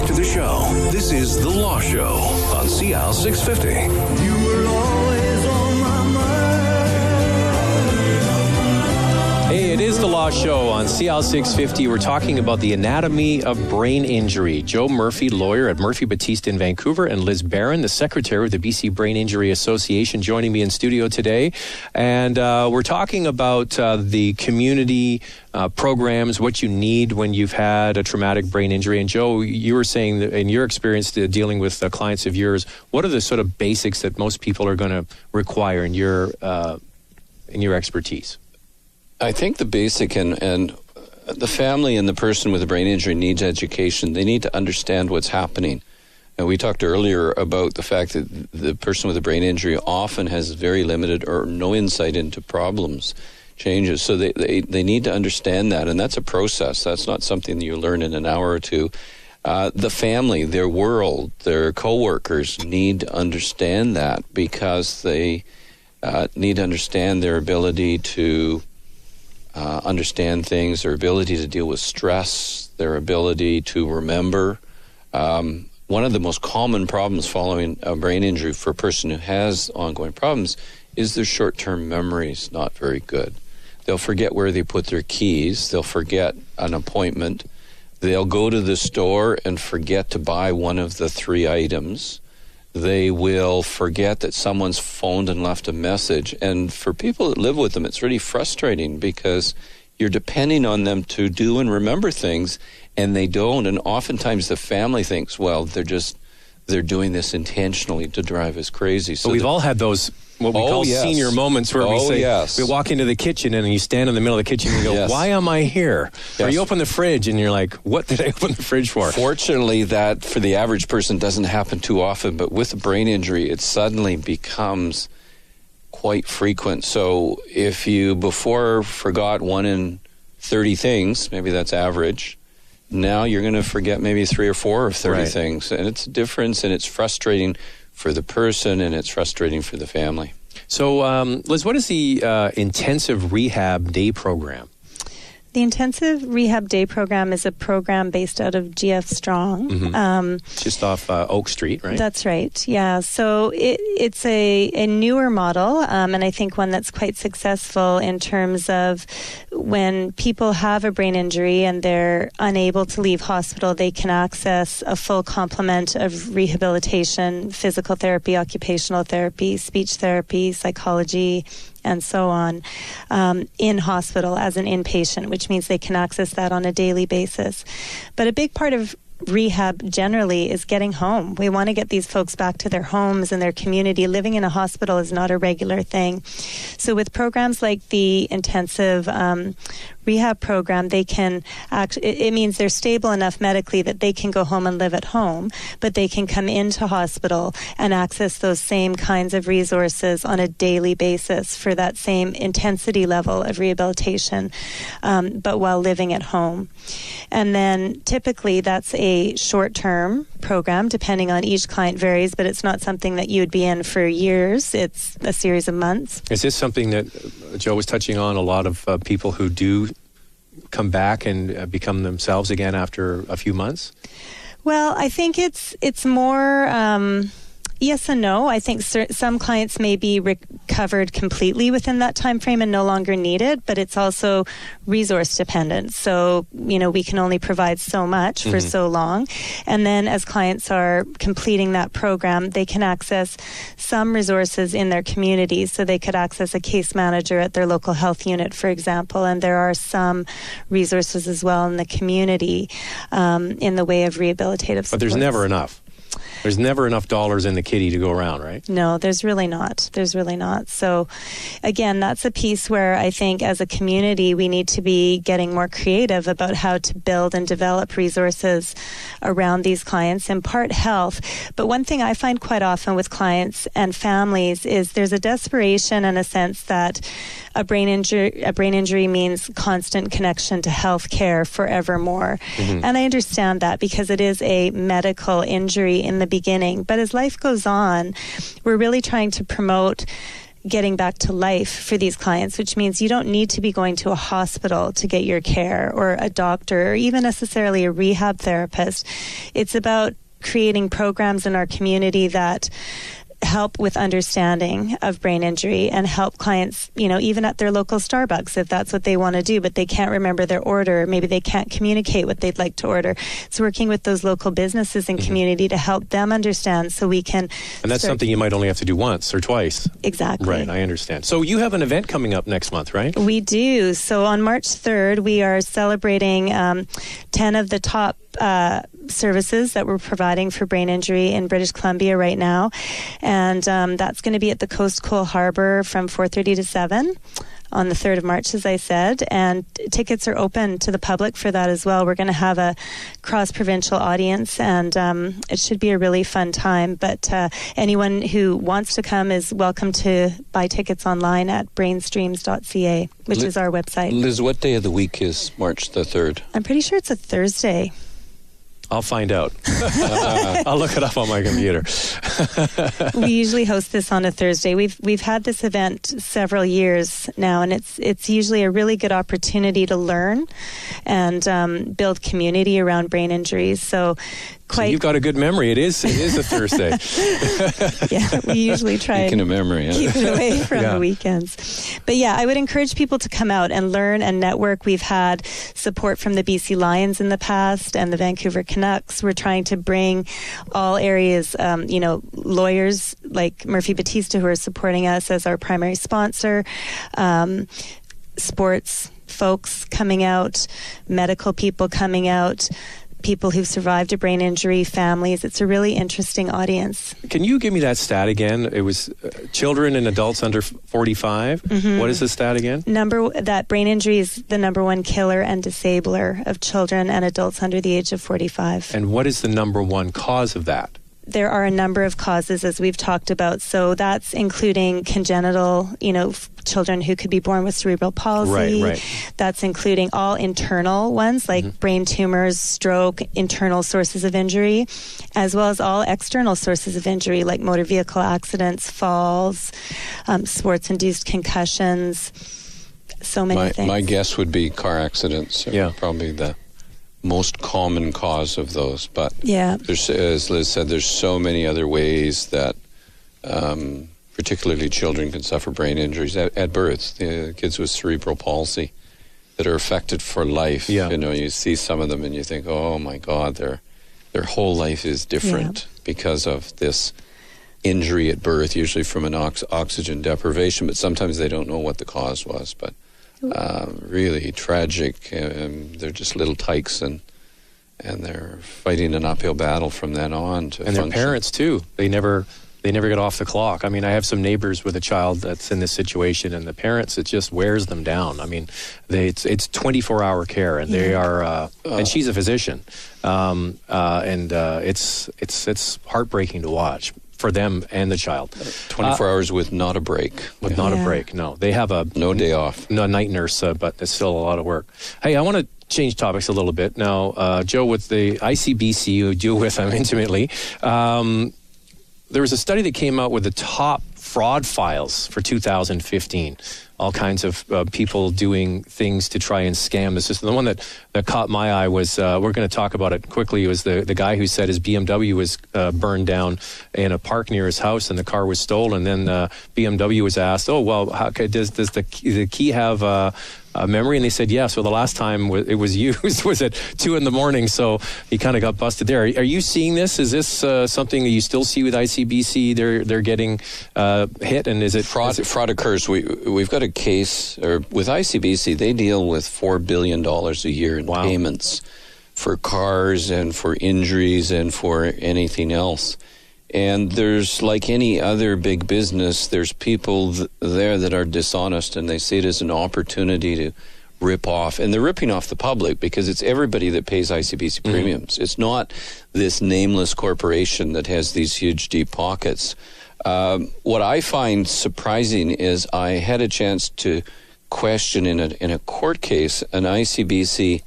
back to the show. This is The Law Show on CL 650. You were always on my mind. Hey, it is The Law Show on CL 650. We're talking about the anatomy of brain injury. Joe Murphy, lawyer at MurphyBattista in Vancouver, and Liz Barron, the secretary of the BC Brain Injury Association, joining me in studio today. And we're talking about the community programs, what you need when you've had a traumatic brain injury. And Joe, you were saying that in your experience dealing with clients of yours, what are the sort of basics that most people are going to require in your expertise? I think the basic and the family and the person with a brain injury needs education. They need to understand what's happening. And we talked earlier about the fact that the person with a brain injury often has very limited or no insight into problems, changes. So they need to understand that. And that's a process. That's not something that you learn in an hour or two. The family, their world, their coworkers need to understand that, because they need to understand their ability to understand things, their ability to deal with stress, their ability to remember. One of the most common problems following a brain injury for a person who has ongoing problems is their short-term memory is not very good. They'll forget where they put their keys. They'll forget an appointment. They'll go to the store and forget to buy one of the 3 items. They will forget that someone's phoned and left a message. And for people that live with them, it's really frustrating, because you're depending on them to do and remember things, and they don't. And oftentimes the family thinks, well, they're doing this intentionally to drive us crazy. So we've all had those, what we call senior moments, where we say, we walk into the kitchen and you stand in the middle of the kitchen and you go, why am I here? Yes. Or you open the fridge and you're like, what did I open the fridge for? Fortunately, that for the average person doesn't happen too often, but with a brain injury, it suddenly becomes quite frequent. So if you before forgot 1 in 30 things, maybe that's average, now you're going to forget maybe 3 or 4 of 30 things. And it's a difference, and it's frustrating for the person, and it's frustrating for the family. So, Liz, what is the intensive rehab day program? The Intensive Rehab Day Program is a program based out of GF Strong. Mm-hmm. Just off Oak Street, right? That's right, yeah. So it's a newer model, and I think one that's quite successful in terms of when people have a brain injury and they're unable to leave hospital, they can access a full complement of rehabilitation, physical therapy, occupational therapy, speech therapy, psychology, and so on, in hospital as an inpatient, which means they can access that on a daily basis. But a big part of rehab generally is getting home. We want to get these folks back to their homes and their community. Living in a hospital is not a regular thing. So with programs like the intensive rehab program, they can it means they're stable enough medically that they can go home and live at home, but they can come into hospital and access those same kinds of resources on a daily basis for that same intensity level of rehabilitation, but while living at home. And then typically that's a short-term program, depending on each client varies, but it's not something that you would be in for years. It's a series of months. Is this something that Joe was touching on, a lot of people who do come back and become themselves again after a few months? Well, I think it's more yes and no. I think some clients may be recovered completely within that time frame and no longer needed, but it's also resource dependent. So, we can only provide so much for so long. And then as clients are completing that program, they can access some resources in their communities. So they could access a case manager at their local health unit, for example. And there are some resources as well in the community in the way of rehabilitative supports. But there's never enough. There's never enough dollars in the kitty to go around, right? No, there's really not. So, again, that's a piece where I think as a community we need to be getting more creative about how to build and develop resources around these clients, in part health. But one thing I find quite often with clients and families is there's a desperation and a sense that a brain injury means constant connection to health care forevermore. And I understand that because it is a medical injury in the beginning. But as life goes on, we're really trying to promote getting back to life for these clients, which means you don't need to be going to a hospital to get your care, or a doctor, or even necessarily a rehab therapist. It's about creating programs in our community that help with understanding of brain injury and help clients, even at their local Starbucks, if that's what they want to do, but they can't remember their order. Maybe they can't communicate what they'd like to order. It's working with those local businesses and community to help them understand, so we can... And that's something you might only have to do once or twice. Exactly. Right, I understand. So you have an event coming up next month, right? We do. So on March 3rd, we are celebrating 10 of the top services that we're providing for brain injury in British Columbia right now. And that's going to be at the Coast Cole Harbour from 4:30 to 7 on the 3rd of March, as I said. And tickets are open to the public for that as well. We're going to have a cross-provincial audience, and it should be a really fun time. But anyone who wants to come is welcome to buy tickets online at brainstreams.ca, which is our website. Liz, what day of the week is March the 3rd? I'm pretty sure it's a Thursday. I'll find out. I'll look it up on my computer. We usually host this on a Thursday. We've had this event several years now, and it's usually a really good opportunity to learn and build community around brain injuries. So you've got a good memory. It is a Thursday. Yeah, we usually try Speaking of memory, keep it away from the weekends. But yeah, I would encourage people to come out and learn and network. We've had support from the BC Lions in the past and the Vancouver Canucks. We're trying to bring all areas, lawyers like MurphyBattista, who are supporting us as our primary sponsor, sports folks coming out, medical people coming out, people who've survived a brain injury, families. It's a really interesting audience. Can you give me that stat again? It was children and adults under 45. Mm-hmm. What is the stat again? That brain injury is the number one killer and disabler of children and adults under the age of 45. And what is the number one cause of that? There are a number of causes, as we've talked about. So that's including congenital, children who could be born with cerebral palsy. Right. That's including all internal ones, like brain tumors, stroke, internal sources of injury, as well as all external sources of injury, like motor vehicle accidents, falls, sports-induced concussions, so many things. My guess would be car accidents. Probably the most common cause of those, but there's, as Liz said, there's so many other ways that particularly children can suffer brain injuries at birth. The kids with cerebral palsy that are affected for life. You see some of them and you think, oh my God, their whole life is different because of this injury at birth, usually from an oxygen deprivation, but sometimes they don't know what the cause was. But really tragic. They're just little tykes, and they're fighting an uphill battle from then on to and function. Their parents too. They never get off the clock. I mean, I have some neighbors with a child that's in this situation, and the parents, it just wears them down. I mean, it's 24-hour care, and they are. And she's a physician, and it's heartbreaking to watch for them and the child. 24 hours with not a break. With not a break, no. They have no day off. No night nurse, but it's still a lot of work. Hey, I want to change topics a little bit. Now, Joe, with the ICBC, you deal with them intimately, there was a study that came out with the top fraud files for 2015. All kinds of people doing things to try and scam the system. The one that caught my eye was, we're going to talk about it quickly, was the guy who said his BMW was burned down in a park near his house and the car was stolen. Then BMW was asked, oh, well, does the key have a memory? And they said, yeah. So the last time it was used was at 2 a.m. So he kind of got busted there. Are you seeing this? Is this something that you still see with ICBC? They're getting hit, and is it fraud occurs? We've got a case, or with ICBC, they deal with $4 billion a year in payments for cars and for injuries and for anything else. And there's, like any other big business, there's people there that are dishonest, and they see it as an opportunity to rip off. And they're ripping off the public because it's everybody that pays ICBC premiums. It's not this nameless corporation that has these huge, deep pockets. What I find surprising is I had a chance to question in a court case an ICBC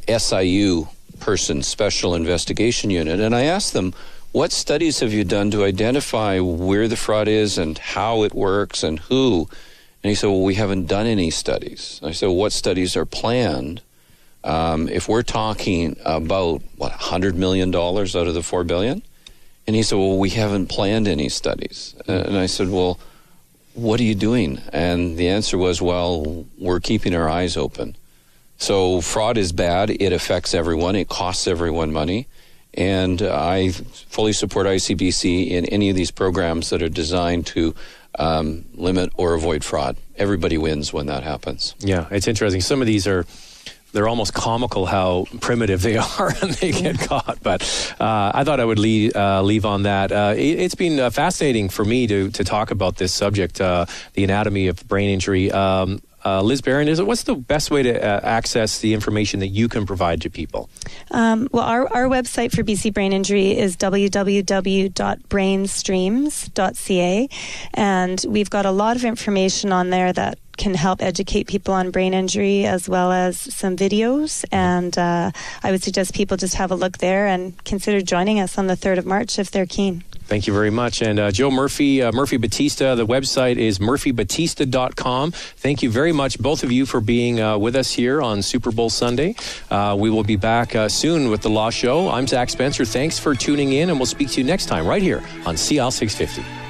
SIU person, Special Investigation Unit, and I asked them, what studies have you done to identify where the fraud is and how it works and who? And he said, well, we haven't done any studies. I said, well, what studies are planned? If we're talking about, $100 million out of the $4 billion? And he said, well, we haven't planned any studies. And I said, well, what are you doing? And the answer was, well, we're keeping our eyes open. So fraud is bad. It affects everyone. It costs everyone money. And I fully support ICBC in any of these programs that are designed to limit or avoid fraud. Everybody wins when that happens. Yeah, it's interesting. Some of these they're almost comical how primitive they are and they get caught. But I thought I would leave on that. It's been fascinating for me to talk about this subject, the anatomy of brain injury. Liz Barron, what's the best way to access the information that you can provide to people? Well, our website for BC Brain Injury is www.brainstreams.ca, and we've got a lot of information on there that can help educate people on brain injury, as well as some videos. And I would suggest people just have a look there and consider joining us on the 3rd of March if they're keen. Thank you very much. And Joe Murphy, MurphyBattista, the website is MurphyBattista.com. Thank you very much, both of you, for being with us here on Super Bowl Sunday. We will be back soon with The Law Show. I'm Zach Spencer. Thanks for tuning in, and we'll speak to you next time right here on CL 650.